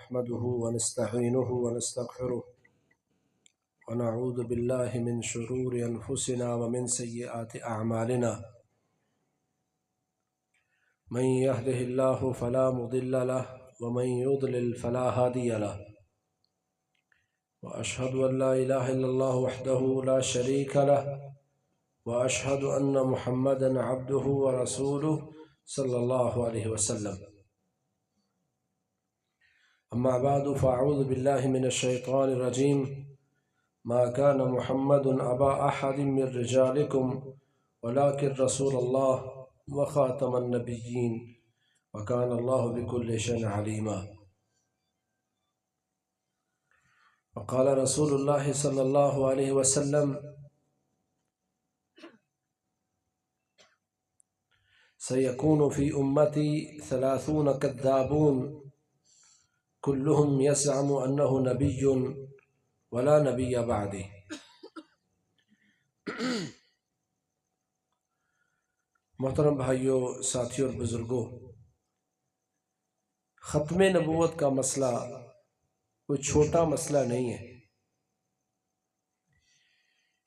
نحمده ونستعينه ونستغفره ونعوذ بالله من شرور أنفسنا ومن سيئات أعمالنا من يهده الله فلا مضل له ومن يضلل فلا هادي له وأشهد أن لا إله إلا الله وحده لا شريك له وأشهد أن محمدًا عبده ورسوله صلى الله عليه وسلم. أما بعد فأعوذ بالله من الشيطان الرجيم. ما كان محمد أبا أحد من رجالكم ولكن رسول الله وخاتم النبيين وكان الله بكل شيء عليما. وقال رسول الله صلى الله عليه وسلم: سيكون في أمتي 30 كذابون كلهم يزعم أنه نبي ولا نبي بعدي. محترم بھائیوں، ساتھیوں اور بزرگوں، ختم نبوت کا مسئلہ کوئی چھوٹا مسئلہ نہیں ہے.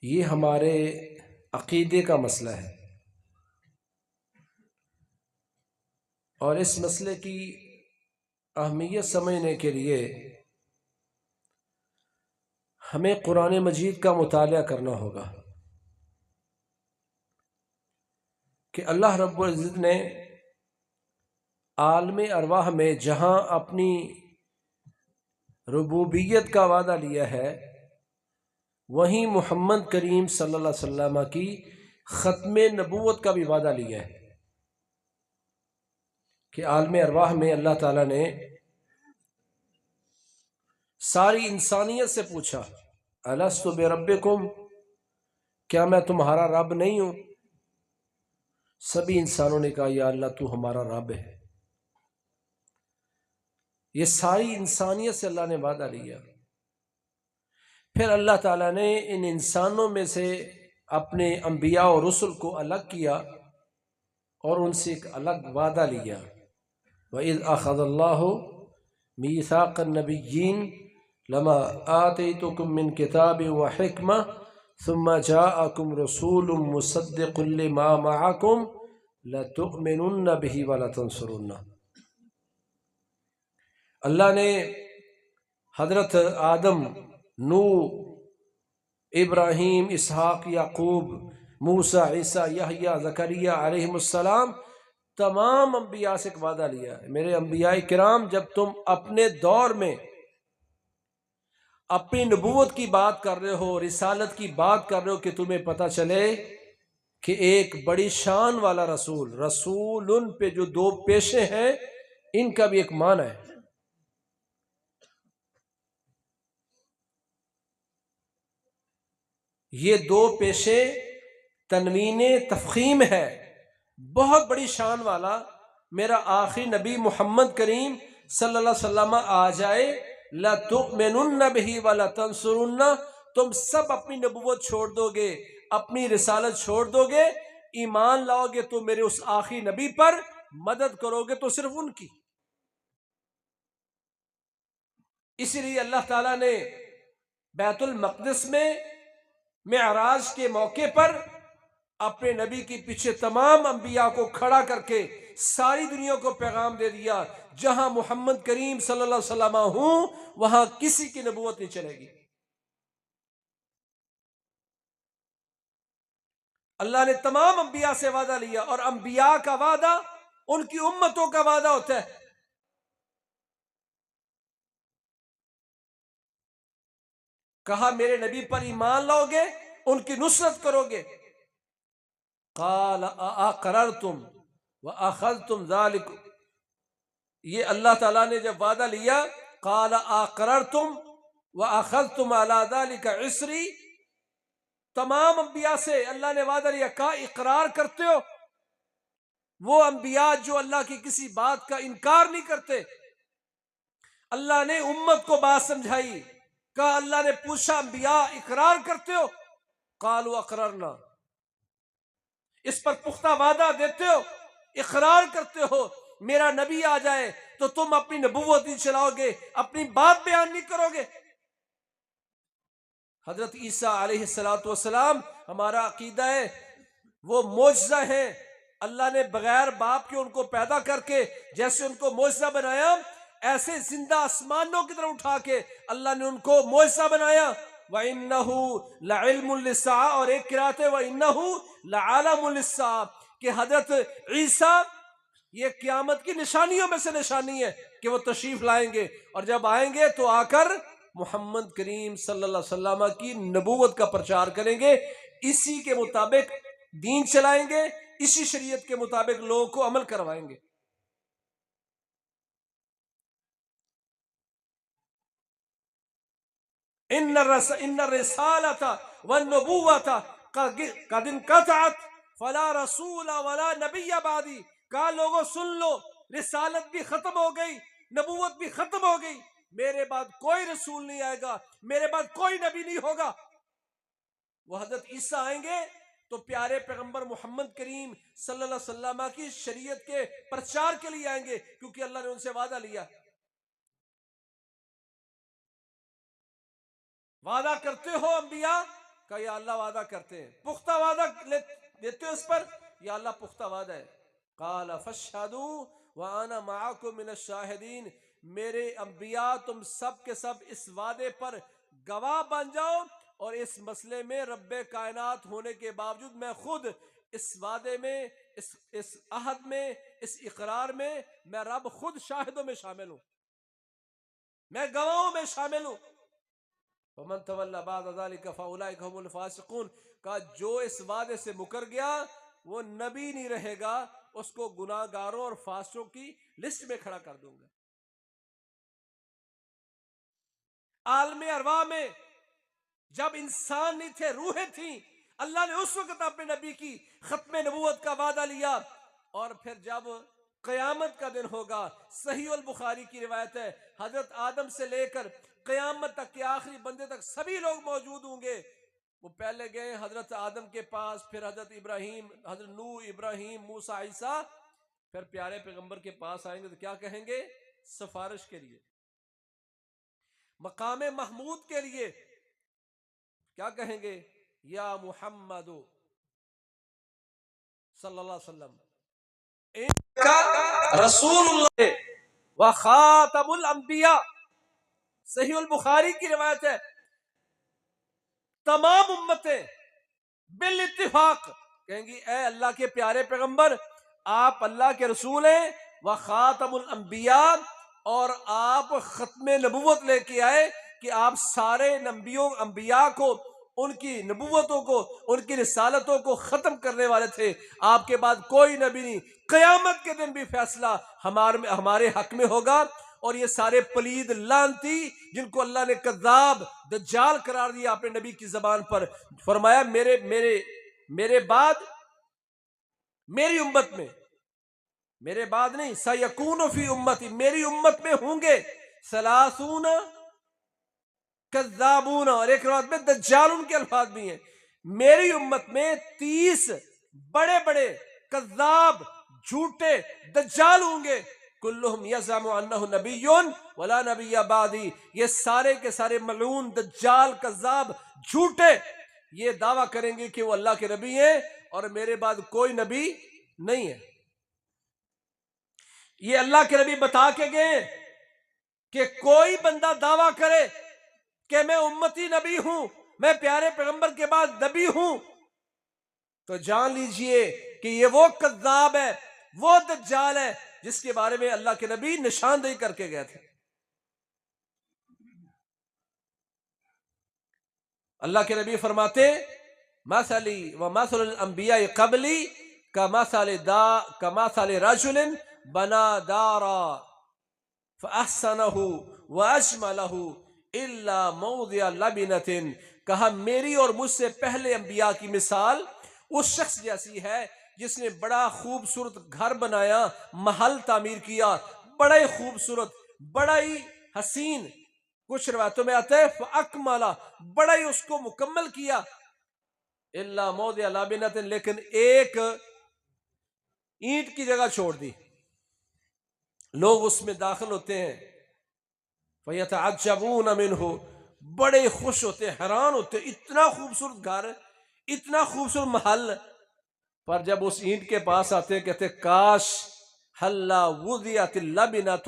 یہ ہمارے عقیدے کا مسئلہ ہے، اور اس مسئلے کی اہمیت سمجھنے کے لیے ہمیں قرآن مجید کا مطالعہ کرنا ہوگا کہ اللہ رب العزت نے عالم ارواح میں جہاں اپنی ربوبیت کا وعدہ لیا ہے، وہیں محمد کریم صلی اللہ علیہ وسلم کی ختم نبوت کا بھی وعدہ لیا ہے کہ عالم ارواح میں اللہ تعالیٰ نے ساری انسانیت سے پوچھا: الست بربکم، کیا میں تمہارا رب نہیں ہوں؟ سبھی انسانوں نے کہا: یا اللہ تو ہمارا رب ہے. یہ ساری انسانیت سے اللہ نے وعدہ لیا. پھر اللہ تعالیٰ نے ان انسانوں میں سے اپنے انبیاء اور رسل کو الگ کیا اور ان سے ایک الگ وعدہ لیا. وَإِذْ أَخَذَ اللَّهُ مِيثَاقَ النَّبِيِّينَ لَمَا آتَيْتُكُم مِّن كِتَابٍ وَحِكْمَةٍ ثُمَّ جَاءَكُمْ رَسُولٌ مُصَدِّقٌ لِّمَا مَعَكُمْ لَتُؤْمِنُنَّ بِهِ وَلَتَنصُرُنَّهُ. اللہ نے حضرت آدم، نوح، ابراہیم، اسحاق، یعقوب، موسیٰ، عیسیٰ، یحییٰ، زکریا علیہم السلام تمام انبیاء سے ایک وعدہ لیا ہے: میرے انبیاء کرام، جب تم اپنے دور میں اپنی نبوت کی بات کر رہے ہو، رسالت کی بات کر رہے ہو، کہ تمہیں پتہ چلے کہ ایک بڑی شان والا رسول ان پہ جو 2 پیشے ہیں، ان کا بھی ایک معنی ہے. یہ 2 پیشے تنوین تفخیم ہے، بہت بڑی شان والا میرا آخری نبی محمد کریم صلی اللہ علیہ وسلم آ جائے. لَتُؤْمِنُنَّ بِهِ وَلَتَنصُرُنَّ، تم سب اپنی نبوت چھوڑ دو گے، اپنی رسالت چھوڑ دو گے، ایمان لاؤ گے تو میرے اس آخری نبی پر، مدد کرو گے تو صرف ان کی. اسی لیے اللہ تعالیٰ نے بیت المقدس میں معراج کے موقع پر اپنے نبی کے پیچھے تمام انبیاء کو کھڑا کر کے ساری دنیا کو پیغام دے دیا: جہاں محمد کریم صلی اللہ علیہ وسلم ہوں وہاں کسی کی نبوت نہیں چلے گی. اللہ نے تمام انبیاء سے وعدہ لیا، اور انبیاء کا وعدہ ان کی امتوں کا وعدہ ہوتا ہے. کہا میرے نبی پر ایمان لاؤ گے، ان کی نصرت کرو گے. قال اقررتم واخذتم ذلك، یہ اللہ تعالیٰ نے جب وعدہ لیا، قال اقررتم واخذتم على ذلك عسری، تمام انبیاء سے اللہ نے وعدہ لیا، کہا اقرار کرتے ہو؟ وہ انبیاء جو اللہ کی کسی بات کا انکار نہیں کرتے. اللہ نے امت کو بات سمجھائی، کہا اللہ نے پوچھا انبیاء اقرار کرتے ہو؟ قالوا اقررنا، اس پر پختہ وعدہ دیتے ہو، اقرار کرتے ہو، میرا نبی آ جائے تو تم اپنی نبوت نہیں چلاؤ گے، اپنی بات بیان نہیں کرو گے۔ حضرت عیسیٰ علیہ السلام ہمارا عقیدہ ہے وہ معجزہ ہیں، اللہ نے بغیر باپ کے ان کو پیدا کر کے جیسے ان کو معجزہ بنایا، ایسے زندہ آسمانوں کی طرف اٹھا کے اللہ نے ان کو معجزہ بنایا۔ وَإِنَّهُ لَعِلْمٌ لِلسَّاعَةِ، اور ایک قرات ہے وَإِنَّهُ لَعَلَمٌ لِلسَّاعَةِ، کہ حضرت عیسیٰ یہ قیامت کی نشانیوں میں سے نشانی ہے کہ وہ تشریف لائیں گے، اور جب آئیں گے تو آ کر محمد کریم صلی اللہ علیہ وسلم کی نبوت کا پرچار کریں گے، اسی کے مطابق دین چلائیں گے، اسی شریعت کے مطابق لوگوں کو عمل کروائیں گے۔ ان الرسالۃ والنبوۃ قد انقطعت فلا رسول ولا نبی بعدی، کہا لوگوں سن لو، رسالت بھی ختم ہو گئی، نبوت بھی ختم ہو گئی، میرے بعد کوئی رسول نہیں آئے گا، میرے بعد کوئی نبی نہیں ہوگا۔ وہ حضرت عیسیٰ آئیں گے تو پیارے پیغمبر محمد کریم صلی اللہ علیہ وسلم کی شریعت کے پرچار کے لیے آئیں گے، کیونکہ اللہ نے ان سے وعدہ لیا۔ وعدہ کرتے ہو انبیاء کا؟ یا اللہ وعدہ کرتے ہیں، پختہ وعدہ دیتے ہو اس پر؟ یا اللہ پختہ وعدہ ہے۔ قال فاشهدوا وانا معكم من الشاہدین، میرے انبیاء تم سب کے سب اس وعدے پر گواہ بن جاؤ، اور اس مسئلے میں رب کائنات ہونے کے باوجود میں خود اس وعدے میں، اس عہد میں، اس اقرار میں میں رب خود شاہدوں میں شامل ہوں، میں گواہوں میں شامل ہوں۔ وَمَن تَوَلَّى بَعْدَ ذَلِكَ فَأُولَٰئِكَ هُمُ الْفَاسِقُونَ، کہا جو اس وعدے سے مکر گیا وہ نبی نہیں رہے گا، اس کو گناہ گاروں اور فاسقوں کی لسٹ میں کھڑا کر دوں گا۔ عالم ارواح میں جب انسان نہیں تھے، روحیں تھیں، اللہ نے اس وقت اپنے نبی کی ختم نبوت کا وعدہ لیا، اور پھر جب قیامت کا دن ہوگا، صحیح البخاری کی روایت ہے، حضرت آدم سے لے کر قیامت تک کے آخری بندے تک سبھی لوگ موجود ہوں گے۔ وہ پہلے گئے حضرت آدم کے پاس، پھر حضرت ابراہیم، حضرت نوح، ابراہیم، موسیٰ، عیسیٰ، پھر پیارے پیغمبر کے پاس آئیں گے تو کیا کہیں گے؟ سفارش کے لیے، مقام محمود کے لیے کیا کہیں گے؟ یا محمد صلی اللہ علیہ وسلم انکا رسول اللہ وخاتم الانبیاء۔ صحیح البخاری کی روایت ہے، تمام امتیں بالاتفاق کہیں گی اے اللہ کے پیارے پیغمبر، آپ اللہ کے رسول ہیں، وخاتم الانبیاء، اور آپ ختم نبوت لے کے آئے کہ آپ سارے نبیوں انبیاء کو، ان کی نبوتوں کو، ان کی رسالتوں کو ختم کرنے والے تھے، آپ کے بعد کوئی نبی نہیں۔ قیامت کے دن بھی فیصلہ ہمارے حق میں ہوگا، اور یہ سارے پلید لعنتی جن کو اللہ نے کذاب دجال قرار دیا اپنے نبی کی زبان پر، فرمایا میرے بعد، میری امت میں، میرے بعد نہیں، سیکون فی امتی، میری امت میں ہوں گے ثلاثون کذابون، اور ایک روایت میں دجالون کے الفاظ بھی ہیں، میری امت میں 30 بڑے بڑے کذاب، جھوٹے دجال ہوں گے، کلہم یزعم انہ نبی ولا نبی بعدی، یہ سارے کے سارے ملعون دجال کذاب جھوٹے یہ دعویٰ کریں گے کہ وہ اللہ کے نبی ہیں اور میرے بعد کوئی نبی نہیں ہے۔ یہ اللہ کے نبی بتا کے گئے کہ کوئی بندہ دعویٰ کرے کہ میں امتی نبی ہوں، میں پیارے پیغمبر کے بعد نبی ہوں، تو جان لیجئے کہ یہ وہ کذاب ہے، وہ دجال ہے جس کے بارے میں اللہ کے نبی نشاندہی کر کے گئے تھے۔ اللہ کے نبی فرماتے مثلی ومثل الانبیاء قبلی کمثل رجل بنا دارا فاحسنہ واجملہ الا موضع لبنۃ، کہا میری اور مجھ سے پہلے انبیاء کی مثال اس شخص جیسی ہے جس نے بڑا خوبصورت گھر بنایا، محل تعمیر کیا، بڑا ہی خوبصورت، بڑا ہی حسین، کچھ روایتوں میں آتا ہے فاکملہ، بڑا ہی اس کو مکمل کیا، الا موضع لبنۃ، لیکن ایک اینٹ کی جگہ چھوڑ دی، لوگ اس میں داخل ہوتے ہیں، فَيَتَعَجَّبُونَ مِنْهُ، بڑے خوش ہوتے، حیران ہوتے، اتنا خوبصورت گھر، اتنا خوبصورت محل، پر جب اس اینٹ کے پاس آتے ہیں کہتے کاش حلا وضعت اللبنۃ،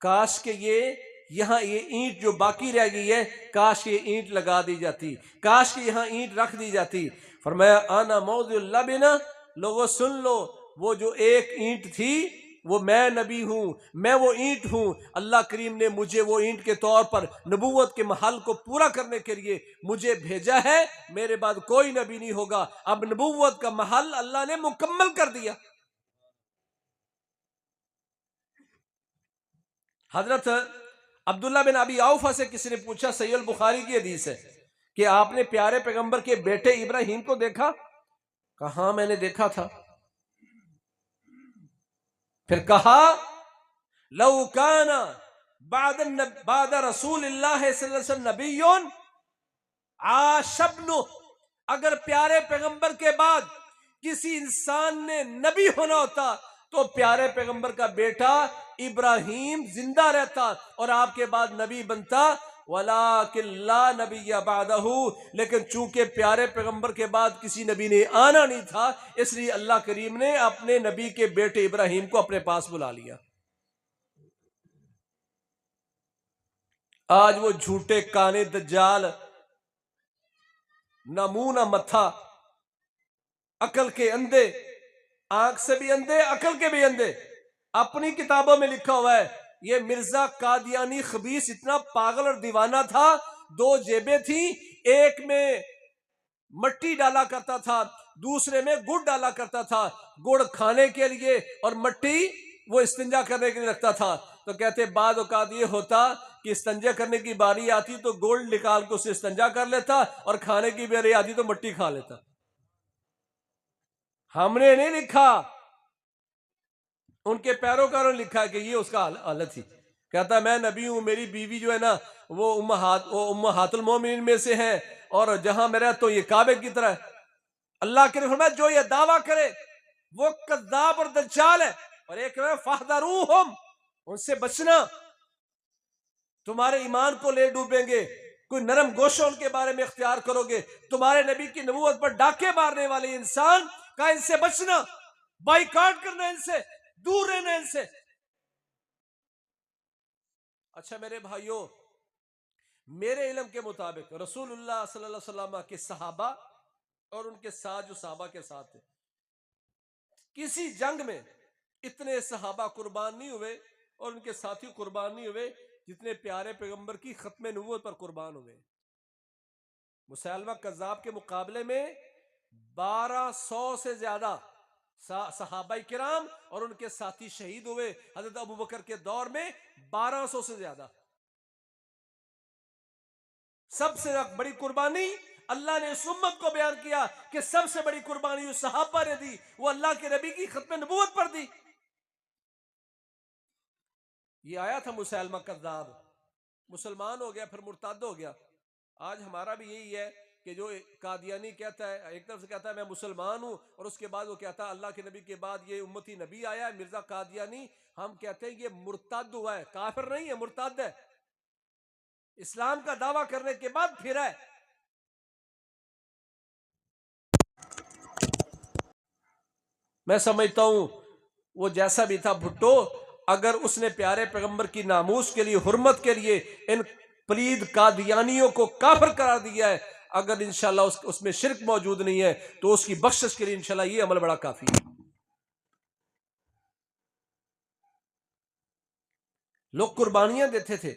کاش کہ یہاں یہ اینٹ جو باقی رہ گئی ہے، کاش یہ اینٹ لگا دی جاتی، کاش کہ یہاں اینٹ رکھ دی جاتی۔ فرمایا انا موضع اللبنہ، لوگوں سن لو، وہ جو ایک اینٹ تھی وہ میں نبی ہوں، میں وہ اینٹ ہوں، اللہ کریم نے مجھے وہ اینٹ کے طور پر نبوت کے محل کو پورا کرنے کے لیے مجھے بھیجا ہے، میرے بعد کوئی نبی نہیں ہوگا، اب نبوت کا محل اللہ نے مکمل کر دیا۔ حضرت عبداللہ بن ابی اوفا سے کسی نے پوچھا، صحیح البخاری کی حدیث ہے، کہ آپ نے پیارے پیغمبر کے بیٹے ابراہیم کو دیکھا؟ کہا ہاں میں نے دیکھا تھا۔ پھر کہا لو کان بعد رسول اللہ صلی اللہ علیہ وسلم نبی عاش ابنہ، اگر پیارے پیغمبر کے بعد کسی انسان نے نبی ہونا ہوتا تو پیارے پیغمبر کا بیٹا ابراہیم زندہ رہتا اور آپ کے بعد نبی بنتا، وَلَٰكِن لَا نَبِيَّ بَعْدَهُ، لیکن چونکہ پیارے پیغمبر کے بعد کسی نبی نے آنا نہیں تھا، اس لیے اللہ کریم نے اپنے نبی کے بیٹے ابراہیم کو اپنے پاس بلا لیا۔ آج وہ جھوٹے کانے دجال، نہ منہ نہ متھا، عقل کے اندھے، آنکھ سے بھی اندھے، عقل کے بھی اندھے، اپنی کتابوں میں لکھا ہوا ہے یہ مرزا قادیانی خبیث اتنا پاگل اور دیوانہ تھا، دو جیبیں تھیں، ایک میں مٹی ڈالا کرتا تھا، دوسرے میں گڑ ڈالا کرتا تھا، گڑ کھانے کے لیے اور مٹی وہ استنجا کرنے کے لیے رکھتا تھا۔ تو کہتے بعد اوقات یہ ہوتا کہ استنجا کرنے کی باری آتی تو گڑ نکال کے اسے استنجا کر لیتا، اور کھانے کی باری آتی تو مٹی کھا لیتا۔ ہم نے نہیں لکھا، ان کے پیروکاروں نے لکھا کہ یہ اس کا حالت تھی۔ کہتا میں نبی ہوں، میری بیوی جو ہے نا وہ امہات المومنین میں سے ہے، اور جہاں میں رہتا ہوں یہ کعبے کی طرح ہے۔ اللہ کے فرمایا جو یہ دعویٰ کرے وہ کذاب اور دجال ہے، اور ایک فاحذروہم، ان سے بچنا، تمہارے ایمان کو لے ڈوبیں گے، کوئی نرم گوشہ ان کے بارے میں اختیار کرو گے، تمہارے نبی کی نبوت پر ڈاکے مارنے والے انسان کا ان سے بچنا، بائیکاٹ کرنا، ان سے دور رہنا، ان سے۔ اچھا میرے بھائیوں، میرے علم کے مطابق رسول اللہ صلی اللہ علیہ وسلم کے صحابہ اور ان کے ساتھ جو صحابہ کے ساتھ تھے، کسی جنگ میں اتنے صحابہ قربان نہیں ہوئے اور ان کے ساتھی قربان نہیں ہوئے جتنے پیارے پیغمبر کی ختم نبوت پر قربان ہوئے۔ مسیلمہ کذاب کے مقابلے میں 1200 سے زیادہ صحابہ کرام اور ان کے ساتھی شہید ہوئے۔ حضرت ابوبکر کے دور میں 1200 سے زیادہ۔ سب سے بڑی قربانی اللہ نے اس امت کو بیان کیا کہ سب سے بڑی قربانی اس صحابہ نے دی، وہ اللہ کے نبی کی ختم نبوت پر دی۔ یہ آیا تھا مسیلمہ کذاب، مسلمان ہو گیا، پھر مرتد ہو گیا۔ آج ہمارا بھی یہی ہے کہ جو قادیانی کہتا ہے، ایک طرف سے کہتا ہے میں مسلمان ہوں، اور اس کے بعد وہ کہتا ہے اللہ کے نبی کے بعد یہ امتی نبی آیا ہے مرزا قادیانی، ہم کہتے ہیں یہ مرتد ہوا ہے، کافر نہیں ہے، مرتد ہے، اسلام کا دعویٰ کرنے کے بعد پھر ہے۔ میں سمجھتا ہوں وہ جیسا بھی تھا بھٹو، اگر اس نے پیارے پیغمبر کی ناموس کے لیے، حرمت کے لیے ان پلید قادیانیوں کو کافر قرار دیا ہے، اگر انشاءاللہ اس میں شرک موجود نہیں ہے تو اس کی بخشش کے لیے انشاءاللہ یہ عمل بڑا کافی ہے۔ لوگ قربانیاں دیتے تھے۔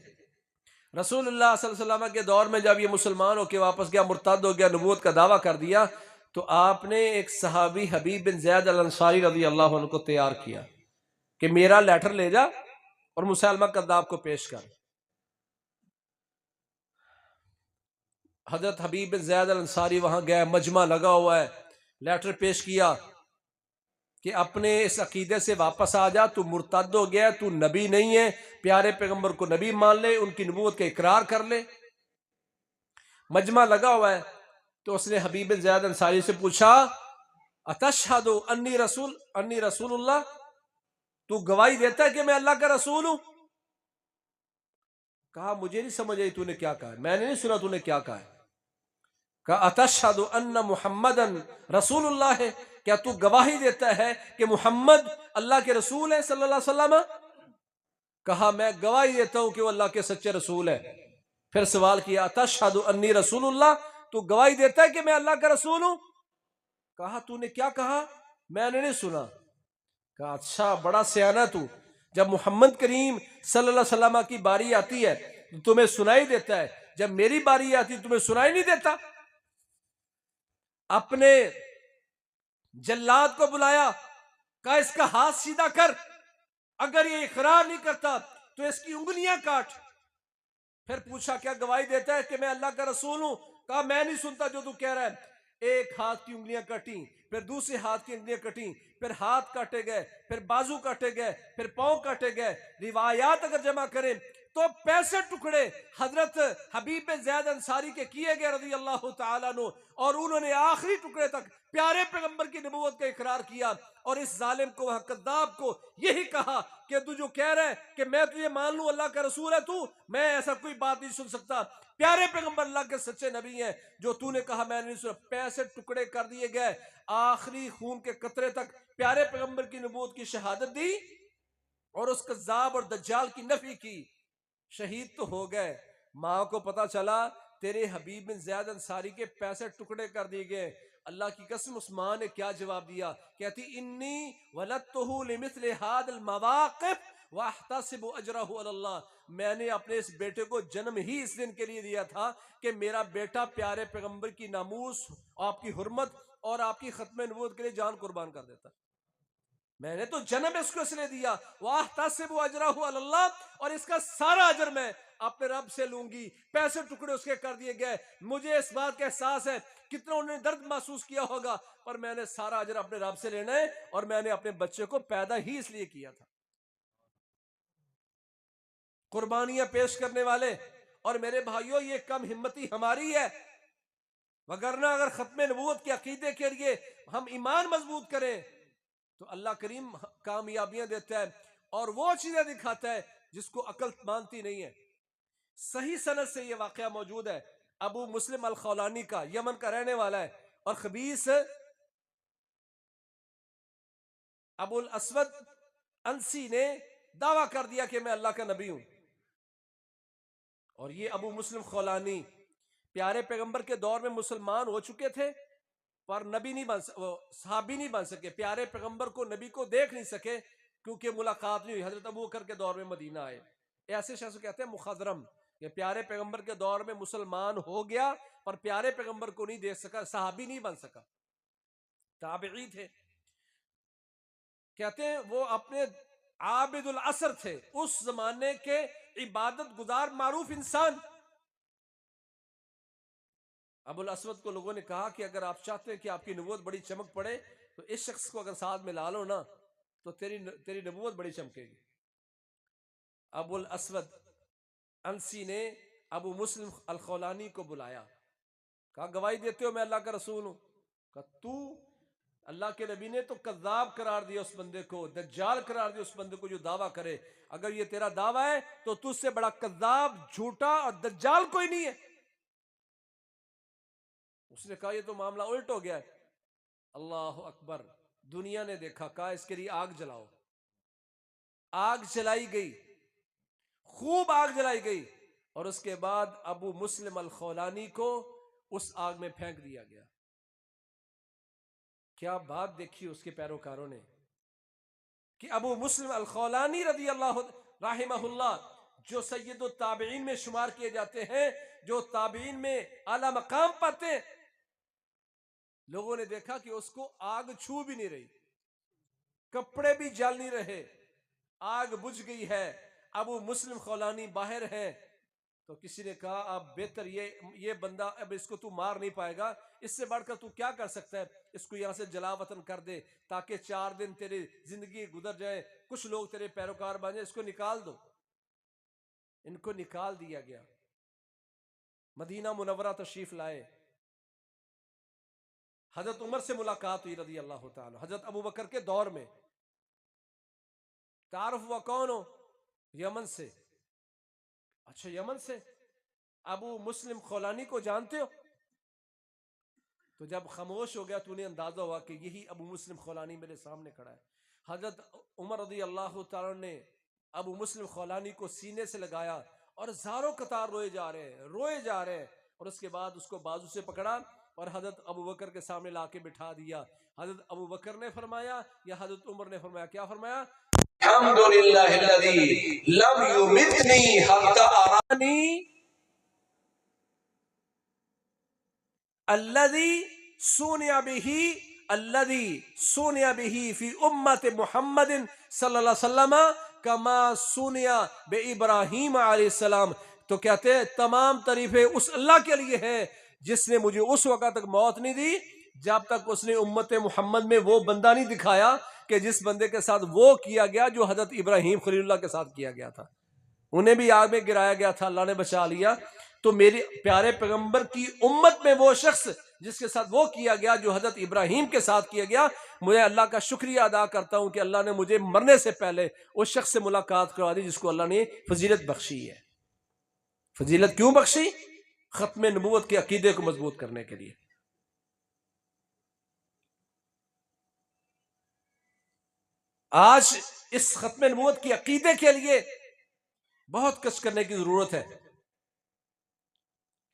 رسول اللہ صلی اللہ علیہ وسلم کے دور میں جب یہ مسلمان ہو کے واپس گیا، مرتد ہو گیا، نبوت کا دعویٰ کر دیا، تو آپ نے ایک صحابی حبیب بن زید الانصاری رضی اللہ عنہ کو تیار کیا کہ میرا لیٹر لے جا اور مسیلمہ کذاب کو پیش کر۔ حضرت حبیب بن زید الانصاری وہاں گئے، مجمع لگا ہوا ہے، لیٹر پیش کیا کہ اپنے اس عقیدے سے واپس آ جا، تو مرتد ہو گیا، تو نبی نہیں ہے، پیارے پیغمبر کو نبی مان لے، ان کی نبوت کا اقرار کر لے۔ مجمع لگا ہوا ہے، تو اس نے حبیب بن زید انصاری سے پوچھا اتشہد انی رسول اللہ، تو گواہی دیتا ہے کہ میں اللہ کا رسول ہوں؟ کہا مجھے نہیں سمجھ آئی تو نے کیا کہا ہے، میں نے نہیں سنا تو نے کیا کہا ہے۔ کہا اتشہد ان محمدن رسول اللہ ہے، کیا تو گواہی دیتا ہے کہ محمد اللہ کے رسول ہے صلی اللہ علیہ وسلم؟ کہا میں گواہی دیتا ہوں کہ وہ اللہ کے سچے رسول ہے۔ پھر سوال کیا اتشہد انی رسول اللہ، تو گواہی دیتا ہے کہ میں اللہ کا رسول ہوں؟ کہا تو نے کیا کہا؟ میں نے نہیں سنا۔ کہا اچھا بڑا سیانہ تو، جب محمد کریم صلی اللہ علیہ وسلم کی باری آتی ہے تو تمہیں سنائی دیتا ہے، جب میری باری آتی ہے تمہیں سنائی نہیں دیتا؟ اپنے جلاد کو بلایا، کہا اس کا ہاتھ سیدھا کر، اگر یہ اقرار نہیں کرتا تو اس کی انگلیاں کاٹ۔ پھر پوچھا کیا گواہی دیتا ہے کہ میں اللہ کا رسول ہوں؟ کہا میں نہیں سنتا جو تو کہہ رہا ہے۔ ایک ہاتھ کی انگلیاں کٹیں، پھر دوسرے ہاتھ کی انگلیاں کٹیں، پھر ہاتھ کاٹے گئے، پھر بازو کاٹے گئے، پھر پاؤں کاٹے گئے۔ روایات اگر جمع کریں تو 65 ٹکڑے حضرت حبیب بن زید انصاری کے کیے گئے رضی اللہ تعالیٰ عنہ، اور انہوں نے آخری ٹکڑے تک پیارے پیغمبر کی نبوت کا اقرار کیا، اور اس ظالم کو وہاں کذاب کو یہی کہا کہ تو جو کہہ رہا ہے کہ میں تجھے مان لوں اللہ کا رسول ہے، تو میں ایسا کوئی بات نہیں سن سکتا، پیارے پیغمبر اللہ کے سچے نبی ہیں، جو تو نے کہا میں نہیں سنا۔ 65 ٹکڑے کر دیے گئے، آخری خون کے قطرے تک پیارے پیغمبر کی نبوت کی شہادت دی، اور اس کذاب اور دجال کی نفی کی۔ شہید تو ہو گئے، ماں کو پتا چلا تیرے حبیب بن زید انصاری کے 65 ٹکڑے کر دیے گئے۔ اللہ کی قسم اس ماں نے کیا جواب دیا؟ کہتی انی ولدتہ لمثل هذا المواقف واحتسب اجرہ علی اللہ، میں نے اپنے اس بیٹے کو جنم ہی اس دن کے لیے دیا تھا کہ میرا بیٹا پیارے پیغمبر کی ناموس، آپ کی حرمت اور آپ کی ختم نبوت کے لیے جان قربان کر دیتا۔ میں نے تو جنم اس کو اس لیے دیا، وَأَحْتَسِبُ أَجْرَهُ عَلَى اللَّهِ، اور اس کا سارا اجر میں اپنے رب سے لوں گی۔ 65 ٹکڑے اس کے کر دیے گئے، مجھے اس بات کا احساس ہے کتنا انہوں نے درد محسوس کیا ہوگا، پر میں نے سارا اجر اپنے رب سے لینا ہے، اور میں نے اپنے بچے کو پیدا ہی اس لیے کیا تھا۔ قربانیاں پیش کرنے والے، اور میرے بھائیوں یہ کم ہمتی ہماری ہے، وگرنہ اگر ختم نبوت کے عقیدے کے لیے ہم ایمان مضبوط کریں تو اللہ کریم کامیابیاں دیتا ہے، اور وہ چیزیں دکھاتا ہے جس کو عقل مانتی نہیں ہے۔ صحیح سند سے یہ واقعہ موجود ہے، ابو مسلم الخولانی کا، یمن کا رہنے والا ہے، اور خبیث ابو الاسود انسی نے دعویٰ کر دیا کہ میں اللہ کا نبی ہوں، اور یہ ابو مسلم خولانی پیارے پیغمبر کے دور میں مسلمان ہو چکے تھے، پر نبی نہیں بن صحابی نہیں بن سکے، پیارے پیغمبر کو نبی کو دیکھ نہیں سکے کیونکہ ملاقات نہیں ہوئی۔ حضرت ابوبکر کے دور میں مدینہ آئے، ایسے شخص کو کہتے ہیں مخضرم، کہ پیارے پیغمبر کے دور میں مسلمان ہو گیا پر پیارے پیغمبر کو نہیں دیکھ سکا، صحابی نہیں بن سکا، تابعی تھے۔ کہتے ہیں وہ اپنے عابد العصر تھے، اس زمانے کے عبادت گزار معروف انسان۔ ابو الاسود کو لوگوں نے کہا کہ اگر آپ چاہتے ہیں کہ آپ کی نبوت بڑی چمک پڑے تو اس شخص کو اگر ساتھ میں لا لو نا تو تیری نبوت بڑی چمکے گی۔ ابو الاسود انسی نے ابو مسلم الخولانی کو بلایا، کہا گواہی دیتے ہو میں اللہ کا رسول ہوں؟ کہا تو اللہ کے نبی نے تو کذاب قرار دیا اس بندے کو، دجال قرار دیا اس بندے کو جو دعویٰ کرے، اگر یہ تیرا دعویٰ ہے تو تجھ سے بڑا کذاب، جھوٹا اور دجال کوئی نہیں ہے۔ اس نے کہا یہ تو معاملہ الٹ ہو گیا ہے۔ اللہ اکبر، دنیا نے دیکھا، کہا اس کے لیے آگ جلاؤ۔ آگ جلائی گئی، خوب آگ جلائی گئی، اور اس کے بعد ابو مسلم الخولانی کو اس آگ میں پھینک دیا گیا۔ کیا بات دیکھی اس کے پیروکاروں نے کہ ابو مسلم الخولانی رضی اللہ رحمہ اللہ، جو سید التابعین میں شمار کیے جاتے ہیں، جو تابعین میں اعلی مقام پاتے ہیں، لوگوں نے دیکھا کہ اس کو آگ چھو بھی نہیں رہی، کپڑے بھی جل نہیں رہے، آگ بجھ گئی ہے، ابو مسلم خولانی باہر ہے۔ تو کسی نے کہا اب بہتر یہ بندہ، اب اس کو تو مار نہیں پائے گا، اس سے بڑھ کر تو کیا کر سکتا ہے، اس کو یہاں سے جلا وطن کر دے تاکہ 4 دن تیری زندگی گزر جائے، کچھ لوگ تیرے پیروکار بن جائیں، اس کو نکال دو۔ ان کو نکال دیا گیا، مدینہ منورہ تشریف لائے، حضرت عمر سے ملاقات ہوئی رضی اللہ تعالی، حضرت ابوبکر کے دور میں، تعارف ہوا کون ہو؟ یمن سے. اچھا یمن سے. ابو مسلم خولانی کو جانتے ہو؟ تو جب خاموش ہو گیا تو انہیں اندازہ ہوا کہ یہی ابو مسلم خولانی میرے سامنے کھڑا ہے. حضرت عمر رضی اللہ تعالیٰ نے ابو مسلم خولانی کو سینے سے لگایا اور زاروں قطار روئے جا رہے ہیں اور اس کے بعد اس کو بازو سے پکڑا اور حضرت ابو بکر کے سامنے لا کے بٹھا دیا. حضرت ابو بکر نے فرمایا یا حضرت عمر نے فرمایا؟ کیا فرمایا؟ الحمدللہ الذی لم یمتنی حتی ارانی الذی سونیا به فی امت محمد صلی اللہ علیہ وسلم کما سونیا بے ابراہیم علیہ السلام. تو کہتے ہیں تمام تعریفیں اس اللہ کے لیے ہیں جس نے مجھے اس وقت تک موت نہیں دی جب تک اس نے امت محمد میں وہ بندہ نہیں دکھایا کہ جس بندے کے ساتھ وہ کیا گیا جو حضرت ابراہیم خلیل اللہ کے ساتھ کیا گیا تھا. انہیں بھی آگ میں گرایا گیا تھا، اللہ نے بچا لیا. تو میرے پیارے پیغمبر کی امت میں وہ شخص جس کے ساتھ وہ کیا گیا جو حضرت ابراہیم کے ساتھ کیا گیا، مجھے اللہ کا شکریہ ادا کرتا ہوں کہ اللہ نے مجھے مرنے سے پہلے اس شخص سے ملاقات کروا دی جس کو اللہ نے فضیلت بخشی ہے. فضیلت کیوں بخشی؟ ختم نبوت کے عقیدے کو مضبوط کرنے کے لیے. آج اس ختم نبوت کی عقیدے کے لیے بہت کچھ کرنے کی ضرورت ہے.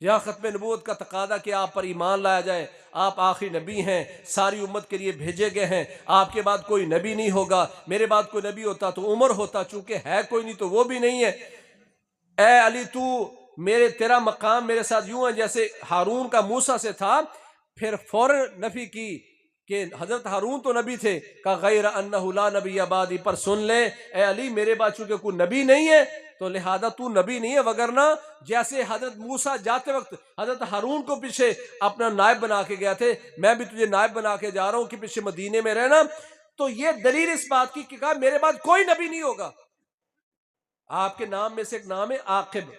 یا ختم نبوت کا تقاضا کہ آپ پر ایمان لایا جائے، آپ آخری نبی ہیں، ساری امت کے لیے بھیجے گئے ہیں، آپ کے بعد کوئی نبی نہیں ہوگا. میرے بعد کوئی نبی ہوتا تو عمر ہوتا، چونکہ ہے کوئی نہیں تو وہ بھی نہیں ہے. اے علی تیرا مقام میرے ساتھ یوں ہے جیسے ہارون کا موسیٰ سے تھا. پھر فوراً نفی کی کہ حضرت ہارون تو نبی تھے، کہ غیر انہ لا نبی بعدی، پر سن لے اے علی میرے بعد چونکہ کوئی نبی نہیں ہے تو لہذا تو نبی نہیں ہے. وگرنہ جیسے حضرت موسیٰ جاتے وقت حضرت ہارون کو پیچھے اپنا نائب بنا کے گیا تھے، میں بھی تجھے نائب بنا کے جا رہا ہوں کہ پیچھے مدینے میں رہنا. تو یہ دلیل اس بات کی کہ کہا میرے بعد کوئی نبی نہیں ہوگا. آپ کے نام میں سے ایک نام ہے عاقب،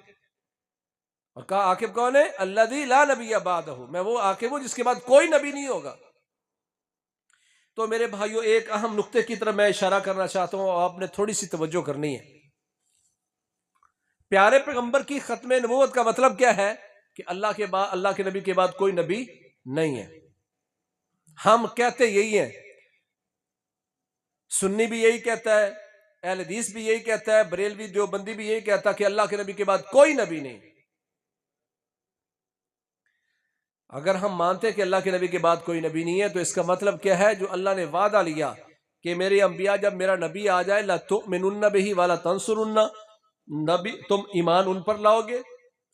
اور کہا عاقب کون ہے؟ الذی لا نبی بعدہ، میں وہ عاقب ہوں جس کے بعد کوئی نبی نہیں ہوگا. تو میرے بھائیو ایک اہم نقطے کی طرف میں اشارہ کرنا چاہتا ہوں اور آپ نے تھوڑی سی توجہ کرنی ہے. پیارے پیغمبر کی ختم نبوت کا مطلب کیا ہے؟ کہ اللہ کے نبی کے بعد کوئی نبی نہیں ہے. ہم کہتے یہی ہیں، سنی بھی یہی کہتا ہے، اہل حدیث بھی یہی کہتا ہے، بریلوی دیوبندی بھی یہی کہتا ہے کہ اللہ کے نبی کے بعد کوئی نبی نہیں. اگر ہم مانتے کہ اللہ کے نبی کے بعد کوئی نبی نہیں ہے تو اس کا مطلب کیا ہے؟ جو اللہ نے وعدہ لیا کہ میرے انبیاء جب میرا نبی آ جائے لَتُؤْمِنُنَّ بِهِ وَلَا تَنْصُرُنَّ، نبی تم ایمان ان پر لاؤ گے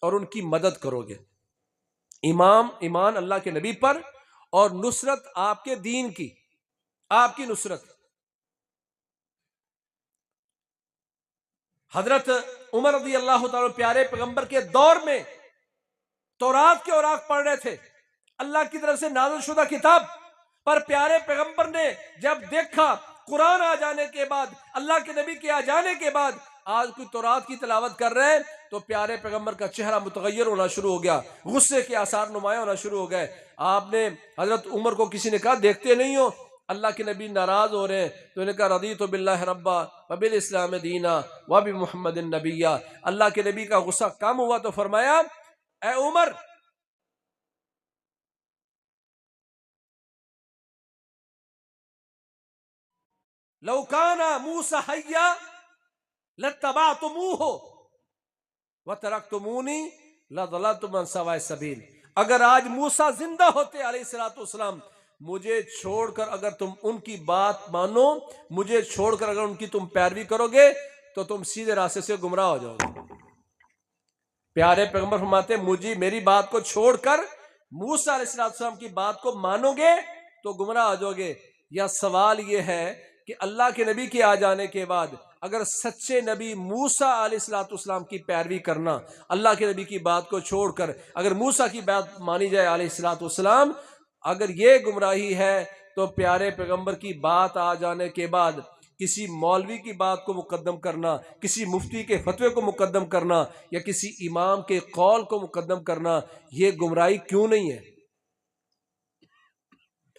اور ان کی مدد کرو گے. ایمان اللہ کے نبی پر اور نصرت آپ کے دین کی، آپ کی نصرت. حضرت عمر رضی اللہ تعالی پیارے پیغمبر کے دور میں تورات کے اوراق پڑھ رہے تھے، اللہ کی طرف سے نازل شدہ کتاب. پر پیارے پیغمبر نے جب دیکھا قرآن آ جانے کے بعد، اللہ کے نبی کے آ جانے کے بعد آج کوئی تورات کی تلاوت کر رہے ہیں، تو پیارے پیغمبر کا چہرہ متغیر ہونا شروع ہو گیا، غصے کے آثار نمایاں ہونا شروع ہو گئے. آپ نے حضرت عمر کو کسی نے کہا دیکھتے نہیں ہو اللہ کے نبی ناراض ہو رہے ہیں؟ تو انہوں نے کہا رضیت باللہ ربا وبالاسلام دینا وبمحمد النبی. اللہ کے نبی کا غصہ کم ہوا تو فرمایا اے عمر، لو کان موسیٰ حیا لاتبعتموہ وترکتمونی لضللتم عن سواء السبیل. اگر آج موسیٰ زندہ ہوتے علیہ الصلوۃ والسلام، مجھے چھوڑ کر اگر تم ان کی بات مانو، مجھے چھوڑ کر اگر ان کی تم پیروی کرو گے تو تم سیدھے راستے سے گمراہ ہو جاؤ گے. پیارے پیغمبر فرماتے ہیں میری بات کو چھوڑ کر موسیٰ علیہ السلام کی بات کو مانو گے تو گمراہ ہو جاؤ گے. یا سوال یہ ہے کہ اللہ کے نبی کے آ جانے کے بعد اگر سچے نبی موسیٰ علیہ السلام کی پیروی کرنا، اللہ کے نبی کی بات کو چھوڑ کر اگر موسیٰ کی بات مانی جائے علیہ السلام، اگر یہ گمراہی ہے تو پیارے پیغمبر کی بات آ جانے کے بعد کسی مولوی کی بات کو مقدم کرنا، کسی مفتی کے فتوے کو مقدم کرنا یا کسی امام کے قول کو مقدم کرنا، یہ گمراہی کیوں نہیں ہے؟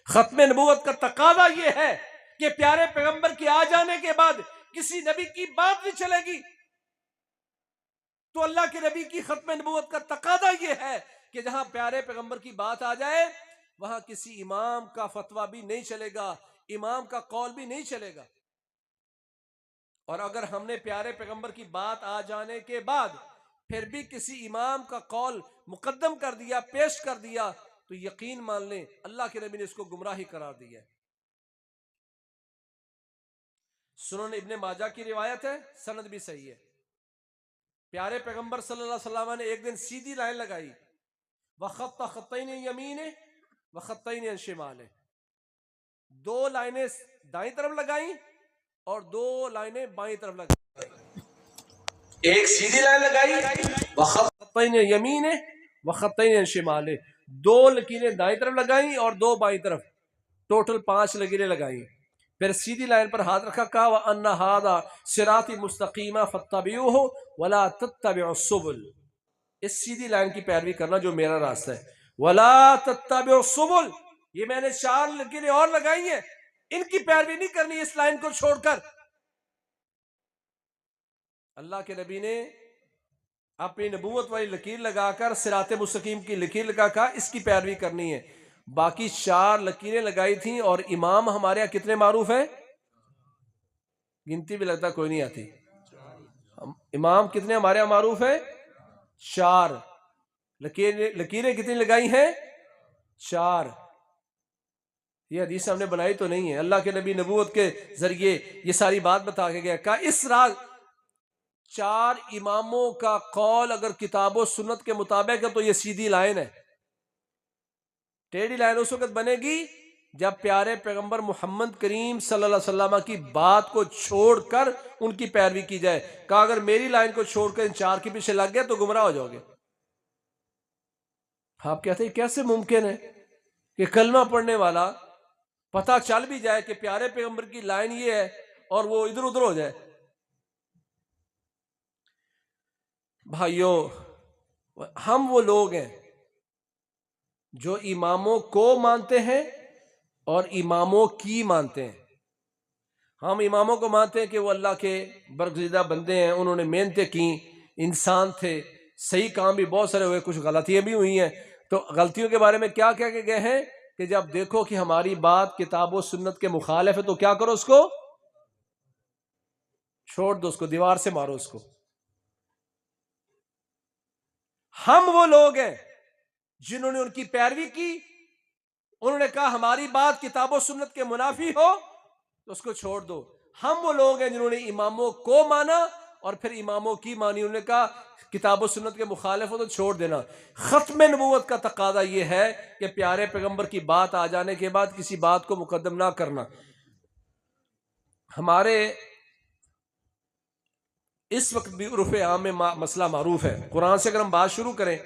ختم نبوت کا تقاضا یہ ہے کہ پیارے پیغمبر کے آ جانے کے بعد کسی نبی کی بات نہیں چلے گی۔ تو اللہ کے نبی کی ختم نبوت کا تقاضا یہ ہے کہ جہاں پیارے پیغمبر کی بات آ جائے وہاں کسی امام کا فتویٰ بھی نہیں چلے گا، امام کا قول بھی نہیں چلے گا۔ اور اگر ہم نے پیارے پیغمبر کی بات آ جانے کے بعد پھر بھی کسی امام کا قول مقدم کر دیا، پیش کر دیا، تو یقین مان لیں اللہ کے نبی نے اس کو گمراہی قرار دیا ہے۔ سنن ابن ماجہ کی روایت ہے، سند بھی صحیح ہے۔ پیارے پیغمبر صلی اللہ علیہ وسلم نے ایک دن سیدھی لائن لگائی، وَخَطَّ خَطَّيْنِ يَمِينِ وَخَطَّيْنِ عَنْ شِمَالِ، دو لائنیں دائیں طرف لگائیں اور دو لائنیں بائیں طرف لگائیں۔ ایک سیدھی لائن لگائی، وَخَطَّ خَطَّيْنِ يَمِينِ وَخَطَّيْنِ عَنْ شِمَالِ، دو لکیریں دائیں طرف لگائیں اور دو بائیں طرف، ٹوٹل 5 لکیریں لگائیں۔ پھر سیدھی لائن پر ہاتھ رکھا، کہا وَأَنَّ هَذَا صِرَاطِي مُسْتَقِيمًا فَاتَّبِعُوهُ وَلَا تَتَّبِعُوا السُّبُلَ، اس سیدھی لائن کی پیروی کرنا جو میرا راستہ ہے۔ وَلَا تَتَّبِعُوا السُّبُلَ، یہ میں نے 4 لکیریں اور لگائی ہیں، ان کی پیروی نہیں کرنی اس لائن کو چھوڑ کر۔ اللہ کے نبی نے اپنی نبوت والی لکیر لگا کر صراط مستقیم کی لکیر لگا کر اس کی پیروی کرنی ہے۔ باقی 4 لکیریں لگائی تھیں، اور امام ہمارے یہاں کتنے معروف ہیں؟ گنتی بھی لگتا کوئی نہیں آتی۔ امام کتنے ہمارے یہاں معروف ہیں؟ 4 لکیریں کتنی لگائی ہیں؟ 4۔ یہ حدیث ہم نے بنائی تو نہیں ہے، اللہ کے نبی نبوت کے ذریعے یہ ساری بات بتا کے گیا، کہا اس راز 4 اماموں کا قول اگر کتاب و سنت کے مطابق ہے تو یہ سیدھی لائن ہے۔ ٹیڑھی لائن اس وقت بنے گی جب پیارے پیغمبر محمد کریم صلی اللہ علیہ وسلم کی بات کو چھوڑ کر ان کی پیروی کی جائے۔ کہا اگر میری لائن کو چھوڑ کر ان 4 کے پیچھے لگ گئے تو گمراہ ہو جاؤ گے۔ آپ کہتے ہیں کیسے ممکن ہے کہ کلمہ پڑھنے والا پتہ چل بھی جائے کہ پیارے پیغمبر کی لائن یہ ہے اور وہ ادھر ادھر ہو جائے؟ بھائیو، ہم وہ لوگ ہیں جو اماموں کو مانتے ہیں اور اماموں کی مانتے ہیں۔ ہم اماموں کو مانتے ہیں کہ وہ اللہ کے برگزیدہ بندے ہیں، انہوں نے محنتیں کی، انسان تھے، صحیح کام بھی بہت سارے ہوئے، کچھ غلطیاں بھی ہوئی ہیں۔ تو غلطیوں کے بارے میں کیا کہہ کے گئے ہیں کہ جب دیکھو کہ ہماری بات کتاب و سنت کے مخالف ہے تو کیا کرو، اس کو چھوڑ دو، اس کو دیوار سے مارو اس کو۔ ہم وہ لوگ ہیں جنہوں نے ان کی پیروی کی، انہوں نے کہا ہماری بات کتاب و سنت کے منافی ہو تو اس کو چھوڑ دو۔ ہم وہ لوگ ہیں جنہوں نے اماموں کو مانا اور پھر اماموں کی مانی، انہوں نے کہا کتاب و سنت کے مخالف ہو تو چھوڑ دینا۔ ختم نبوت کا تقاضا یہ ہے کہ پیارے پیغمبر کی بات آ جانے کے بعد کسی بات کو مقدم نہ کرنا۔ ہمارے اس وقت بھی عرف عام میں مسئلہ معروف ہے۔ قرآن سے اگر ہم بات شروع کریں،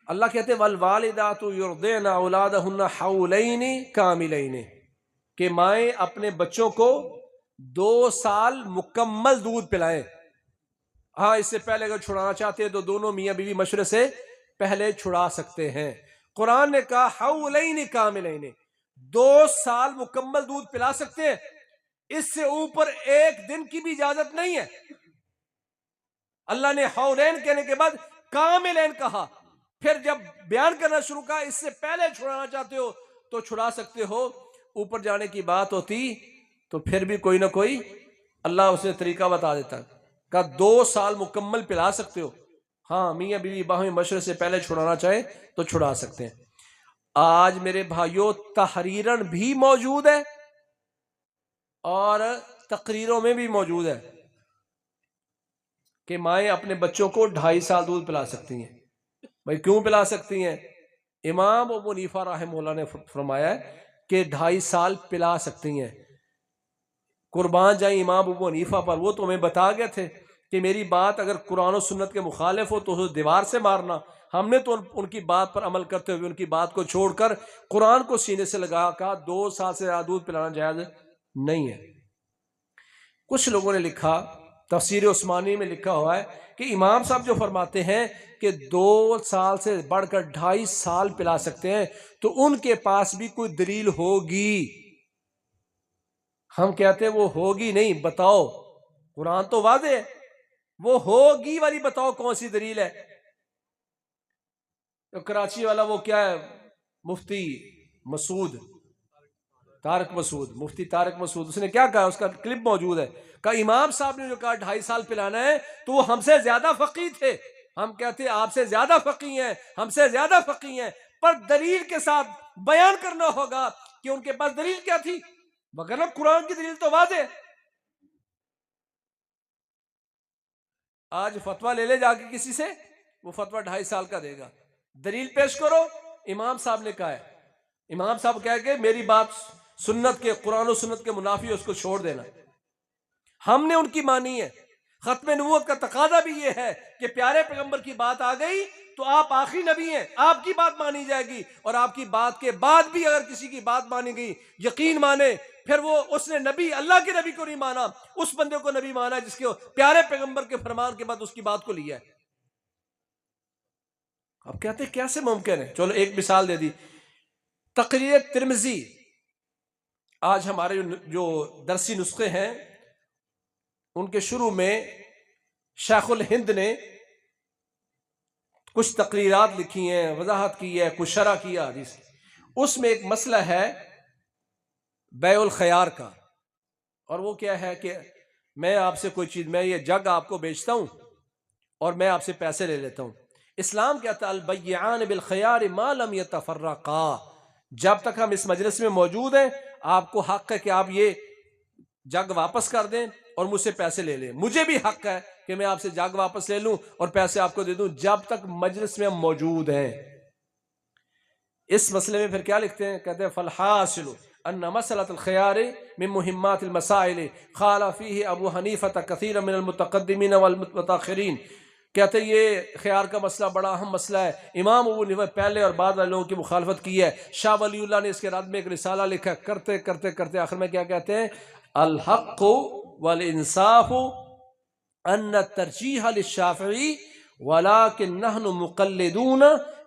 اللہ کہتے ہیں والوالدات یرضعن اولادہن حولین کاملین، کہ مائیں اپنے بچوں کو 2 سال مکمل دودھ پلائیں۔ ہاں، اس سے پہلے اگر چھڑانا چاہتے ہیں تو دونوں میاں بیوی مشورے سے پہلے چھڑا سکتے ہیں۔ قرآن نے کہا حولین کاملین، 2 سال مکمل دودھ پلا سکتے ہیں، اس سے اوپر 1 دن کی بھی اجازت نہیں ہے۔ اللہ نے حولین کہنے کے بعد کاملین کہا، پھر جب بیان کرنا شروع کہا اس سے پہلے چھڑانا چاہتے ہو تو چھڑا سکتے ہو، اوپر جانے کی بات ہوتی تو پھر بھی کوئی نہ کوئی اللہ اس نے طریقہ بتا دیتا، کہا 2 سال مکمل پلا سکتے ہو، ہاں میاں بیوی باہمی مشورے سے پہلے چھڑانا چاہیں تو چھڑا سکتے ہیں۔ آج میرے بھائیوں تحریراً بھی موجود ہے اور تقریروں میں بھی موجود ہے کہ مائیں اپنے بچوں کو 2.5 سال دودھ پلا سکتی ہیں۔ بھائی کیوں پلا سکتی ہیں؟ امام ابو حنیفہ رحمہ اللہ نے فرمایا ہے کہ 2.5 سال پلا سکتی ہیں۔ قربان جائیں امام ابو حنیفہ پر، وہ تو ہمیں بتا گئے تھے کہ میری بات اگر قرآن و سنت کے مخالف ہو تو اسے دیوار سے مارنا۔ ہم نے تو ان کی بات پر عمل کرتے ہوئے ان کی بات کو چھوڑ کر قرآن کو سینے سے لگا کہا 2 سال سے زیادہ دودھ پلانا جائز نہیں ہے۔ کچھ لوگوں نے لکھا، تفسیر عثمانی میں لکھا ہوا ہے کہ امام صاحب جو فرماتے ہیں کہ 2 سال سے بڑھ کر 2.5 سال پلا سکتے ہیں تو ان کے پاس بھی کوئی دلیل ہوگی۔ ہم کہتے ہیں وہ ہوگی نہیں، بتاؤ، قرآن تو واضح ہے، وہ ہوگی والی بتاؤ کون سی دلیل ہے؟ تو کراچی والا وہ کیا ہے، مفتی مسعود، طارق مسعود، مفتی طارق مسعود، اس نے کیا کہا، اس کا کلپ موجود ہے، کہا امام صاحب نے جو کہا 2.5 سال پلانا ہے تو وہ ہم سے زیادہ فقیہ تھے. ہم کہتے ہیں آپ سے زیادہ فقیہ ہیں، ہم سے زیادہ فقیہ ہیں، پر دلیل کے ساتھ بیان کرنا ہوگا کہ ان کے پاس دلیل کیا تھی، مگر قرآن کی دلیل تو واضح ہے. آج فتویٰ لے لے جا کے کسی سے، وہ فتویٰ 2.5 سال کا دے گا. دلیل پیش کرو، امام صاحب نے کہا ہے، امام صاحب کہہ کہ میری بات سنت کے، قرآن و سنت کے منافی ہے، اس کو چھوڑ دینا. ہم نے ان کی مانی ہے. ختم نبوت کا تقاضا بھی یہ ہے کہ پیارے پیغمبر کی بات آ گئی تو آپ آخری نبی ہیں، آپ کی بات مانی جائے گی، اور آپ کی بات کے بعد بھی اگر کسی کی بات مانی گئی، یقین مانے، پھر وہ اس نے نبی، اللہ کے نبی کو نہیں مانا، اس بندے کو نبی مانا جس کے پیارے پیغمبر کے فرمان کے بعد اس کی بات کو لیا ہے. اب کہتے ہیں کیسے ممکن ہے؟ چلو ایک مثال دے دی. تقریر ترمذی، آج ہمارے جو درسی نسخے ہیں ان کے شروع میں شیخ الہند نے کچھ تقریرات لکھی ہیں، وضاحت کی ہے، کچھ شرح کیا حدیث. اس میں ایک مسئلہ ہے بیع الخیار کا، اور وہ کیا ہے کہ میں آپ سے کوئی چیز، میں یہ جگ آپ کو بیچتا ہوں اور میں آپ سے پیسے لے لیتا ہوں. اسلام کہتا ہے البیعان بالخیار ما لم یتفرقا، جب تک ہم اس مجلس میں موجود ہیں آپ کو حق ہے کہ آپ یہ جگ واپس کر دیں اور مجھ سے پیسے لے لیں. مجھے بھی حق ہے کہ میں آپ سے جگ واپس لے لوں اور پیسے آپ کو دے دوں جب تک مجلس میں ہم موجود ہیں. اس مسئلے میں پھر کیا لکھتے ہیں؟ کہتے ہیں فالحاصل ان مسألة الخيار من مهمات المسائل قال فيه ابو حنیفہ كثيرا من المتقدمین والمتاخرین. کہتے ہیں یہ خیار کا مسئلہ بڑا اہم مسئلہ ہے، امام ابو حنیفہ پہلے اور بعد والے لوگوں کی مخالفت کی ہے. شاہ ولی اللہ نے اس کے رد میں ایک رسالہ لکھا، کرتے کرتے کرتے آخر میں کیا کہتے ہیں؟ الحق والانصاف ان الترجیح للشافعی ولكن نحن مقلدون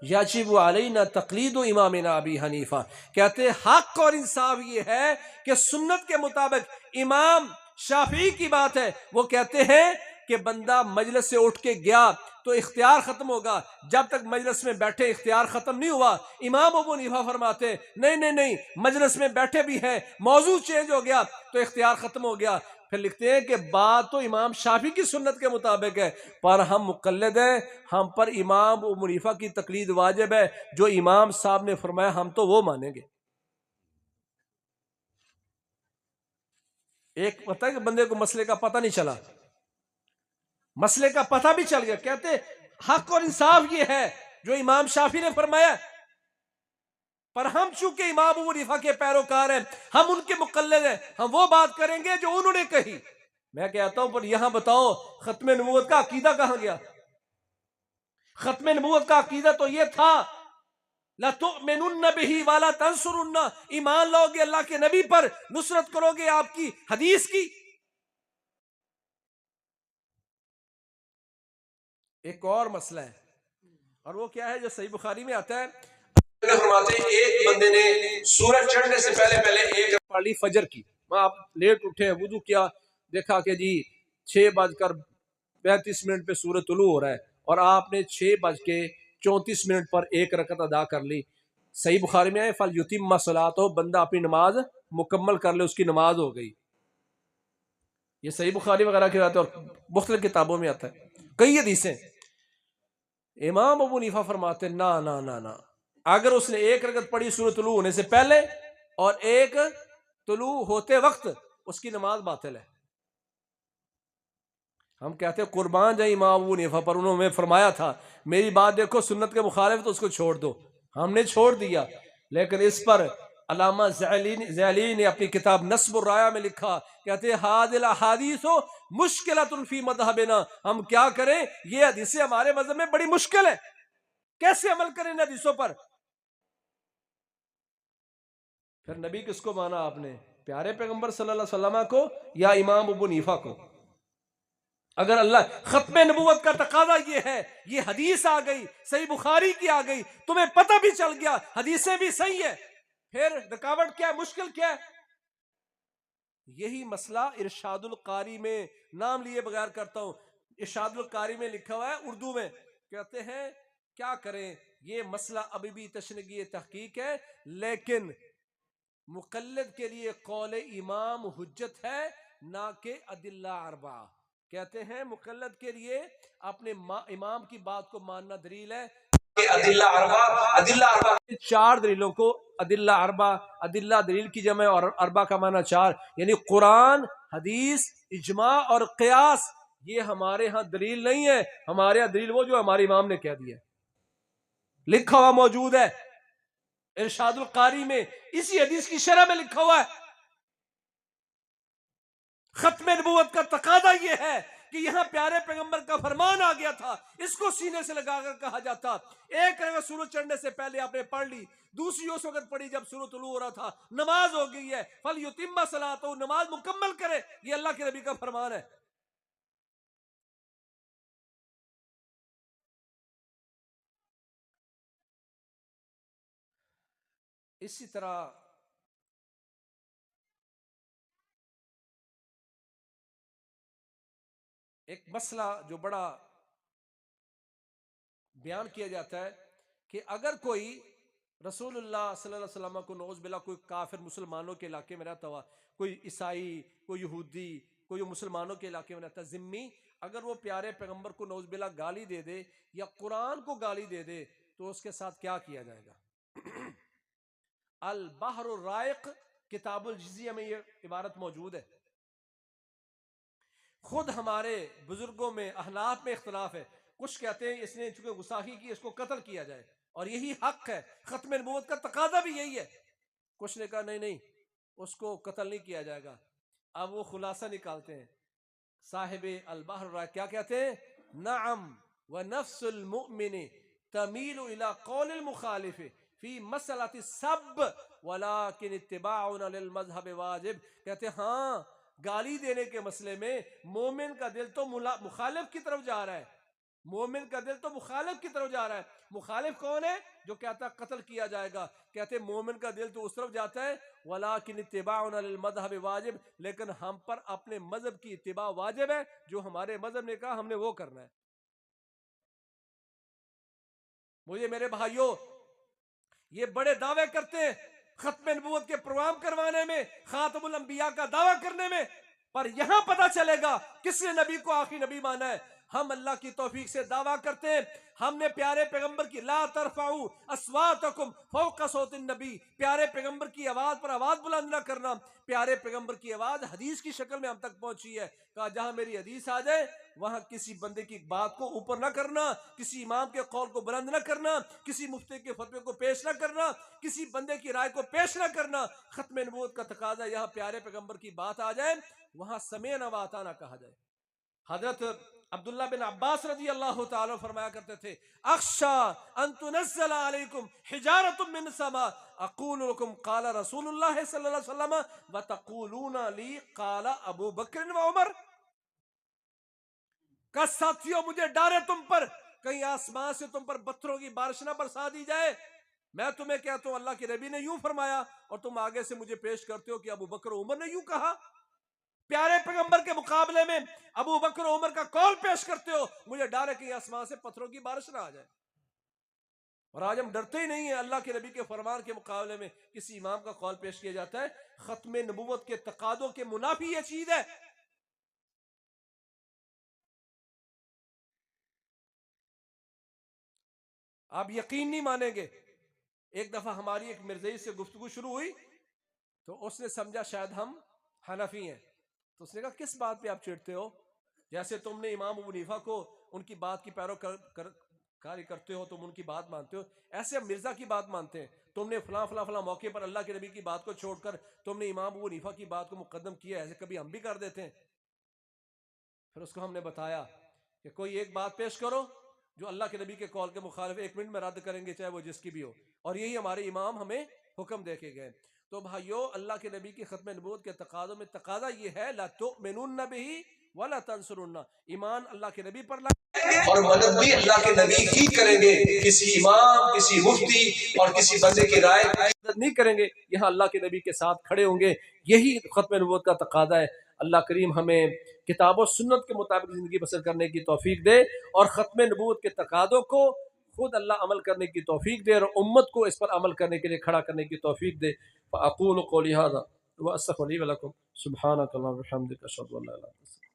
یجب علینا تقلید امامنا ابی حنیفہ. کہتے ہیں حق اور انصاف یہ ہے کہ سنت کے مطابق امام شافعی کی بات ہے، وہ کہتے ہیں کہ بندہ مجلس سے اٹھ کے گیا تو اختیار ختم ہوگا، جب تک مجلس میں بیٹھے اختیار ختم نہیں ہوا. امام ابو حنیفہ فرماتے نہیں نہیں نہیں، مجلس میں بیٹھے بھی ہیں، موضوع چینج ہو گیا تو اختیار ختم ہو گیا. پھر لکھتے ہیں کہ بات تو امام شافعی کی سنت کے مطابق ہے، پر ہم مقلد ہیں، ہم پر امام ابو حنیفہ کی تقلید واجب ہے، جو امام صاحب نے فرمایا ہم تو وہ مانیں گے. ایک پتہ ہے کہ بندے کو مسئلے کا پتہ نہیں چلا، مسئلے کا پتہ بھی چل گیا. کہتے حق اور انصاف یہ ہے جو امام شافعی نے فرمایا، پر ہم چونکہ امام ابو حنیفہ کے پیروکار ہیں، ہم ان کے مقلد ہیں، ہم وہ بات کریں گے جو انہوں نے کہی. میں کہتا ہوں پر یہاں بتاؤ ختم نبوت کا عقیدہ کہاں گیا؟ ختم نبوت کا عقیدہ تو یہ تھا لَتُؤْمِنُنَّ بِهِ وَلَا تَنْصُرُنَّ، ایمان لاؤ گے اللہ کے نبی پر، نصرت کرو گے آپ کی حدیث کی. ایک اور مسئلہ ہے، اور وہ کیا ہے جو صحیح بخاری میں آتا ہے، فرماتے ہیں ایک بندے نے سورج چڑھنے سے پہلے ایک رکعت پڑھ لی فجر کی. آپ لیٹ اٹھے، وضو کیا، دیکھا کہ جی 6:35 پہ سورج طلوع ہو رہا ہے، اور آپ نے 6:34 پر ایک رکعت ادا کر لی. صحیح بخاری میں ہے فَلْيُتِمَّ صَلَاتَهُ، بندہ اپنی نماز مکمل کر لے، اس کی نماز ہو گئی. یہ صحیح بخاری وغیرہ کی بات ہے اور مختلف کتابوں میں آتا ہے، کئی حدیثیں. امام ابو حنیفہ فرماتے ہیں نا نا نا نا، اگر اس نے ایک رکعت پڑھی سورج طلوع ہونے سے پہلے اور ایک طلوع ہوتے وقت، اس کی نماز باطل ہے. ہم کہتے ہیں قربان جائیں امام ابو حنیفہ پر، انہوں نے فرمایا تھا میری بات دیکھو سنت کے مخالف تو اس کو چھوڑ دو، ہم نے چھوڑ دیا. لیکن اس پر علامہ زیلی نے اپنی کتاب نصب الرایہ میں لکھا، کہتے ہیں ھذی الاحادیث مشکلۃ فی مذہبنا، ہم کیا کریں، یہ حدیثیں ہمارے مذہب میں بڑی مشکل ہے، کیسے عمل کریں ان حدیثوں پر. پھر نبی کس کو مانا آپ نے؟ پیارے پیغمبر صلی اللہ علیہ وسلم کو یا امام ابو حنیفہ کو؟ اگر اللہ ختم نبوت کا تقاضا یہ ہے، یہ حدیث آ گئی، صحیح بخاری کی آ گئی، تمہیں پتہ بھی چل گیا حدیثیں بھی صحیح ہے، پھر رکاوٹ کیا ہے، مشکل کیا ہے؟ یہی مسئلہ ارشاد القاری میں نام لیے بغیر کرتا ہوں، ارشاد القاری میں لکھا ہوا ہے اردو میں، کہتے ہیں کیا کریں، یہ مسئلہ ابھی بھی تشنگی تحقیق ہے، لیکن مقلد کے لیے قول امام حجت ہے نہ کہ ادلہ اربعہ. کہتے ہیں مقلد کے لیے اپنے امام کی بات کو ماننا دلیل ہے کہ ادلہ اربعہ چار دلیلوں کو، ادلہ اربعہ، ادلہ دلیل کی جمع اور اربعہ کا معنی چار، یعنی قرآن، حدیث، اجماع اور قیاس، یہ ہمارے ہاں دلیل نہیں ہے. ہمارے ہاں دلیل وہ جو ہمارے امام نے کہہ دیا، لکھا ہوا موجود ہے ارشاد القاری میں، اسی حدیث کی شرح میں لکھا ہوا ہے. ختم نبوت کا تقاضا یہ ہے کہ یہاں پیارے پیغمبر کا فرمان آ گیا تھا، اس کو سینے سے لگا کر کہا جاتا. ایک رکعت سورج چڑھنے سے پہلے آپ نے پڑھ لی، دوسری اس وقت پڑھی جب سورج طلوع ہو رہا تھا، نماز ہو گئی ہے، فَلْيُتِمَّ صَلَاتَهُ، نماز مکمل کرے، یہ اللہ کے نبی کا فرمان ہے. اسی طرح ایک مسئلہ جو بڑا بیان کیا جاتا ہے کہ اگر کوئی رسول اللہ صلی اللہ علیہ وسلم کو نعوذ باللہ کوئی کافر مسلمانوں کے علاقے میں رہتا ہوا، کوئی عیسائی، کوئی یہودی، کوئی مسلمانوں کے علاقے میں رہتا ذمی، اگر وہ پیارے پیغمبر کو نعوذ باللہ گالی دے دے یا قرآن کو گالی دے دے تو اس کے ساتھ کیا کیا جائے گا؟ البحر الرائق کتاب الجزیہ میں یہ عبارت موجود ہے. خود ہمارے بزرگوں میں احناف میں اختلاف ہے، کچھ کہتے ہیں اس نے چونکہ گستاخی کی اس کو قتل کیا جائے، اور یہی حق ہے، ختم نبوت کا تقاضا بھی یہی ہے. کچھ نے کہا نہیں اس کو قتل نہیں کیا جائے گا. اب وہ خلاصہ نکالتے ہیں صاحب البحر الرائق، کیا کہتے ہیں؟ نعم ونفس المؤمن تمیل الى قول المخالف فی مسئلۃ السب ولکن اتباعنا للمذہب واجب. کہتے ہیں ہاں، گالی دینے کے مسئلے میں مومن کا دل تو مخالف کی طرف جا رہا ہے، مومن کا دل تو مخالف کی طرف جا رہا ہے. مخالف کون ہے؟ جو کہتا ہے قتل کیا جائے گا. کہتے ہیں مومن کا دل تو اس طرف جاتا ہے، وَلَٰكِنِ اتِّبَاعُنَا لِلْمَذْهَبِ واجب، لیکن ہم پر اپنے مذہب کی اتباع واجب ہے، جو ہمارے مذہب نے کہا ہم نے وہ کرنا ہے. مجھے میرے بھائیوں، یہ بڑے دعوے کرتے ہیں ختم نبوت کے پروگرام کروانے میں، خاتم الانبیاء کا دعویٰ کرنے میں، پر یہاں پتہ چلے گا کس نے نبی کو آخری نبی مانا ہے. ہم اللہ کی توفیق سے دعویٰ کرتے ہیں، ہم نے پیارے پیغمبر کی لا ترفعوا اصواتکم فوق صوت النبی، پیارے پیغمبر کی آواز پر آواز بلند نہ کرنا. پیارے پیغمبر کی آواز حدیث کی شکل میں ہم تک پہنچی ہے، کہا جہاں میری حدیث آ جائے وہاں کسی بندے کی بات کو اوپر نہ کرنا، کسی امام کے قول کو بلند نہ کرنا، کسی مفتی کے فتوے کو پیش نہ کرنا، کسی بندے کی رائے کو پیش نہ کرنا. ختم نبوت کا تقاضا یہاں پیارے پیغمبر کی بات آ جائے وہاں سمعنا واطعنا کہا جائے. حضرت عبداللہ بن عباس رضی اللہ تعالیٰ فرمایا کرتے تھے اخشا ان تنزل علیکم حجارۃ من السماء اقول لکم قال رسول اللہ صلی اللہ علیہ وسلم وتقولون لی قال ابو بکر و عمر. کہ ساتھیوں مجھے ڈر ہے تم پر کہیں آسمان سے تم پر پتھروں کی بارش نہ برسا دی جائے. میں تمہیں کہتا ہوں اللہ کے نبی نے یوں فرمایا اور تم آگے سے مجھے پیش کرتے ہو کہ ابو بکر و عمر نے یوں کہا. پیارے پیغمبر کے مقابلے میں ابو بکر و عمر کا قول پیش کرتے ہو، مجھے ڈر ہے کہ آسمان سے پتھروں کی بارش نہ آ جائے. اور آج ہم ڈرتے ہی نہیں ہیں اللہ کے نبی کے فرمان کے مقابلے میں کسی امام کا قول پیش کیا جاتا ہے. ختم نبوت کے تقاضوں کے منافی یہ چیز ہے. آپ یقین نہیں مانیں گے، ایک دفعہ ہماری ایک مرزائی سے گفتگو شروع ہوئی تو اس نے سمجھا شاید ہم حنفی ہیں، تو اس نے کہا کس بات پہ آپ چڑھتے ہو؟ جیسے تم نے امام ابو حنیفہ کو ان کی بات کی پیروکاری کرتے ہو، تم ان کی بات مانتے ہو، ایسے ہم مرزا کی بات مانتے ہیں. تم نے فلاں فلاں فلاں موقع پر اللہ کے نبی کی بات کو چھوڑ کر تم نے امام ابو حنیفہ کی بات کو مقدم کیا، ایسے کبھی ہم بھی کر دیتے ہیں. پھر اس کو ہم نے بتایا کہ کوئی ایک بات پیش کرو جو اللہ کے نبی کے قول کے مخالف، 1 منٹ میں رد کریں گے چاہے وہ جس کی بھی ہو، اور یہی ہمارے امام ہمیں حکم دے کے گئے. تو بھائیو، اللہ کے نبی کی ختم نبوت کے تقاضوں میں تقاضا یہ ہے لا تؤمنون بہ ولا تنصرون، ایمان اللہ کے نبی پر لائیں اور مدد بھی اللہ کے نبی کی کریں گے، کسی امام، کسی مفتی اور کسی بندے کی رائے مدد نہیں کریں گے، یہاں اللہ کے نبی کے ساتھ کھڑے ہوں گے۔ یہی ختم نبوت کا تقاضا ہے۔ اللہ کریم ہمیں کتاب و سنت کے مطابق زندگی بسر کرنے کی توفیق دے، اور ختم نبوت کے تقاضوں کو خود اللہ عمل کرنے کی توفیق دے، اور امت کو اس پر عمل کرنے کے لیے کھڑا کرنے کی توفیق دے۔ فاقول قولی ھذا واستغفر لی ولکم سبحانک اللہم وبحمدک اشہد ان لا الہ الا انت۔